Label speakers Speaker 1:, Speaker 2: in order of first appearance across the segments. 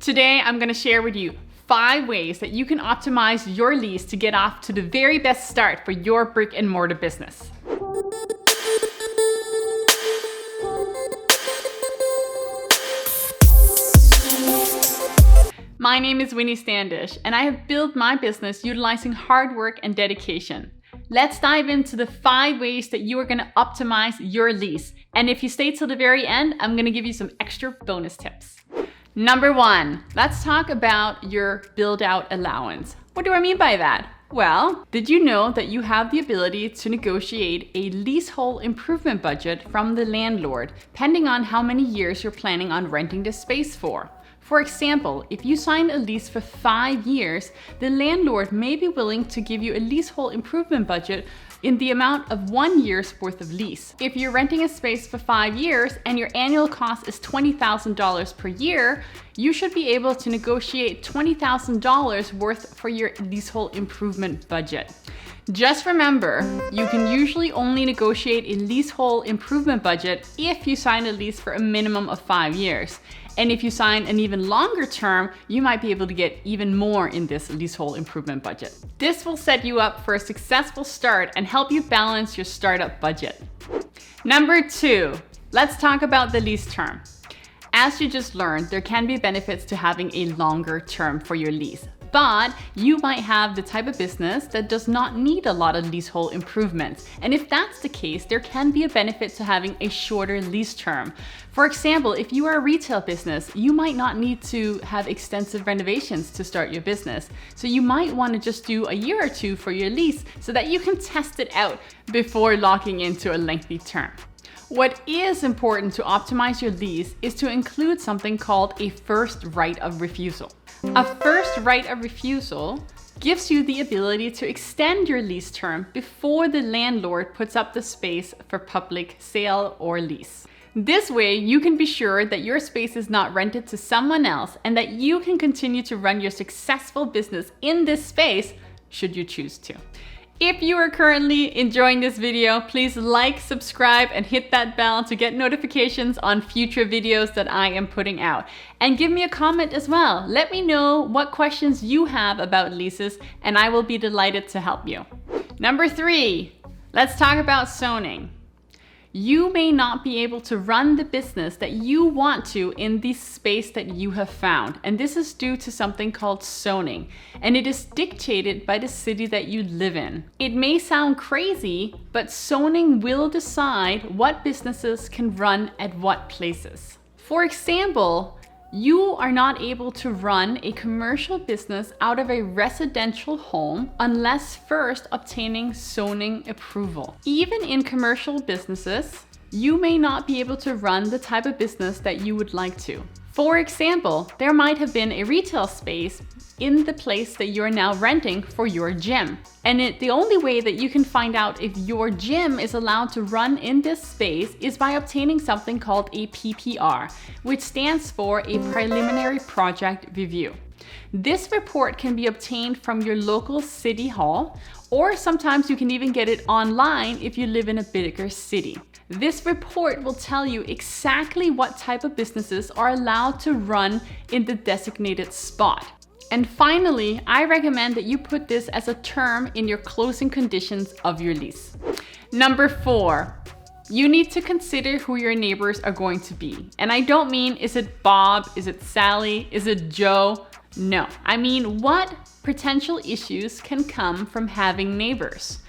Speaker 1: Today, I'm going to share with you 5 ways that you can optimize your lease to get off to the very best start for your brick and mortar business. My name is Winnie Standish, and I have built my business utilizing hard work and dedication. Let's dive into the 5 ways that you are going to optimize your lease. And if you stay till the very end, I'm going to give you some extra bonus tips. Number 1, let's talk about your build-out allowance. What do I mean by that? Well, did you know that you have the ability to negotiate a leasehold improvement budget from the landlord, depending on how many years you're planning on renting the space for? For example, if you sign a lease for 5 years, the landlord may be willing to give you a leasehold improvement budget in the amount of 1 year's worth of lease. If you're renting a space for 5 years and your annual cost is $20,000 per year, you should be able to negotiate $20,000 worth for your leasehold improvement budget. Just remember, you can usually only negotiate a leasehold improvement budget if you sign a lease for a minimum of 5 years. And if you sign an even longer term, you might be able to get even more in this leasehold improvement budget. This will set you up for a successful start and help you balance your startup budget. Number 2, let's talk about the lease term. As you just learned, there can be benefits to having a longer term for your lease. But you might have the type of business that does not need a lot of leasehold improvements. And if that's the case, there can be a benefit to having a shorter lease term. For example, if you are a retail business, you might not need to have extensive renovations to start your business. So you might want to just do a year or 2 for your lease so that you can test it out before locking into a lengthy term. What is important to optimize your lease is to include something called a first right of refusal. A first right of refusal gives you the ability to extend your lease term before the landlord puts up the space for public sale or lease. This way, you can be sure that your space is not rented to someone else and that you can continue to run your successful business in this space should you choose to. If you are currently enjoying this video, please like, subscribe, and hit that bell to get notifications on future videos that I am putting out. And give me a comment as well. Let me know what questions you have about leases, and I will be delighted to help you. Number 3, let's talk about zoning. You may not be able to run the business that you want to in the space that you have found. And this is due to something called zoning. And it is dictated by the city that you live in. It may sound crazy, but zoning will decide what businesses can run at what places. For example, you are not able to run a commercial business out of a residential home unless first obtaining zoning approval. Even in commercial businesses, you may not be able to run the type of business that you would like to. For example, there might have been a retail space in the place that you're now renting for your gym. And the only way that you can find out if your gym is allowed to run in this space is by obtaining something called a PPR, which stands for a preliminary project review. This report can be obtained from your local city hall, or sometimes you can even get it online if you live in a bigger city. This report will tell you exactly what type of businesses are allowed to run in the designated spot. And finally, I recommend that you put this as a term in your closing conditions of your lease. Number 4, you need to consider who your neighbors are going to be. And I don't mean, is it Bob? Is it Sally? Is it Joe? No, I mean, what potential issues can come from having neighbors?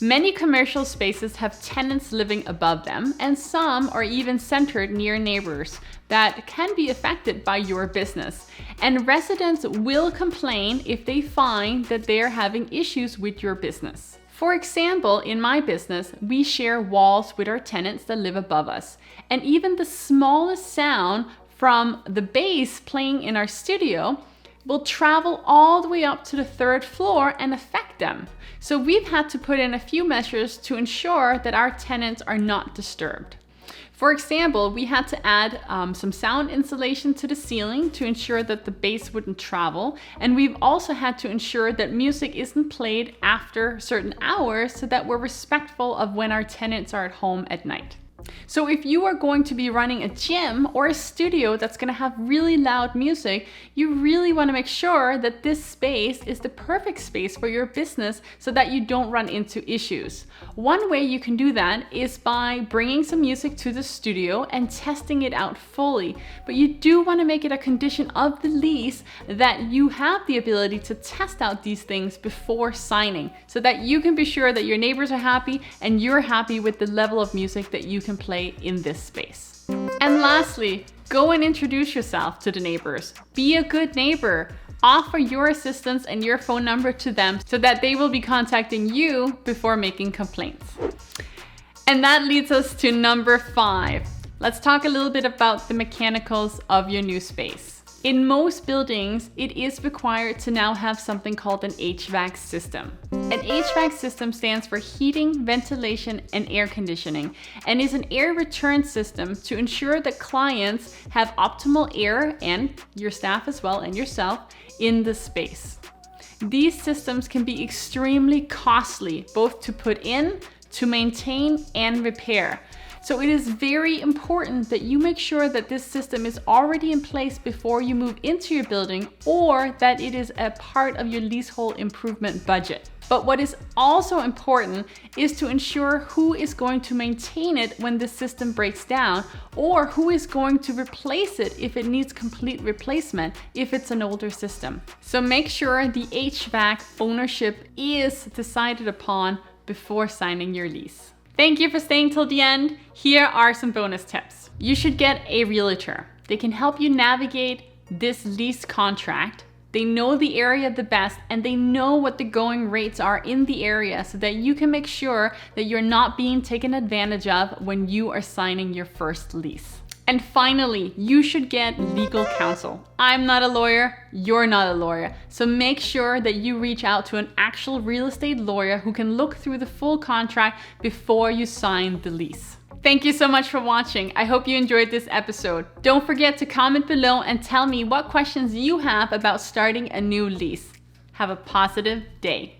Speaker 1: Many commercial spaces have tenants living above them, and some are even centered near neighbors that can be affected by your business. And residents will complain if they find that they are having issues with your business. For example, in my business, we share walls with our tenants that live above us. And even the smallest sound from the bass playing in our studio will travel all the way up to the 3rd floor and affect them. So we've had to put in a few measures to ensure that our tenants are not disturbed. For example, we had to add some sound insulation to the ceiling to ensure that the bass wouldn't travel. And we've also had to ensure that music isn't played after certain hours so that we're respectful of when our tenants are at home at night. So if you are going to be running a gym or a studio that's going to have really loud music, you really want to make sure that this space is the perfect space for your business so that you don't run into issues. One way you can do that is by bringing some music to the studio and testing it out fully. But you do want to make it a condition of the lease that you have the ability to test out these things before signing so that you can be sure that your neighbors are happy and you're happy with the level of music that you can play in this space. And lastly, go and introduce yourself to the neighbors. Be a good neighbor. Offer your assistance and your phone number to them so that they will be contacting you before making complaints. And that leads us to number 5. Let's talk a little bit about the mechanicals of your new space. In most buildings, it is required to now have something called an HVAC system. An HVAC system stands for heating, ventilation, and air conditioning, and is an air return system to ensure that clients have optimal air, and your staff as well, and yourself, in the space. These systems can be extremely costly, both to put in, to maintain, and repair. So it is very important that you make sure that this system is already in place before you move into your building, or that it is a part of your leasehold improvement budget. But what is also important is to ensure who is going to maintain it when the system breaks down, or who is going to replace it if it needs complete replacement if it's an older system. So make sure the HVAC ownership is decided upon before signing your lease. Thank you for staying till the end. Here are some bonus tips. You should get a realtor. They can help you navigate this lease contract. They know the area the best, and they know what the going rates are in the area so that you can make sure that you're not being taken advantage of when you are signing your first lease. And finally, you should get legal counsel. I'm not a lawyer, you're not a lawyer. So make sure that you reach out to an actual real estate lawyer who can look through the full contract before you sign the lease. Thank you so much for watching. I hope you enjoyed this episode. Don't forget to comment below and tell me what questions you have about starting a new lease. Have a positive day.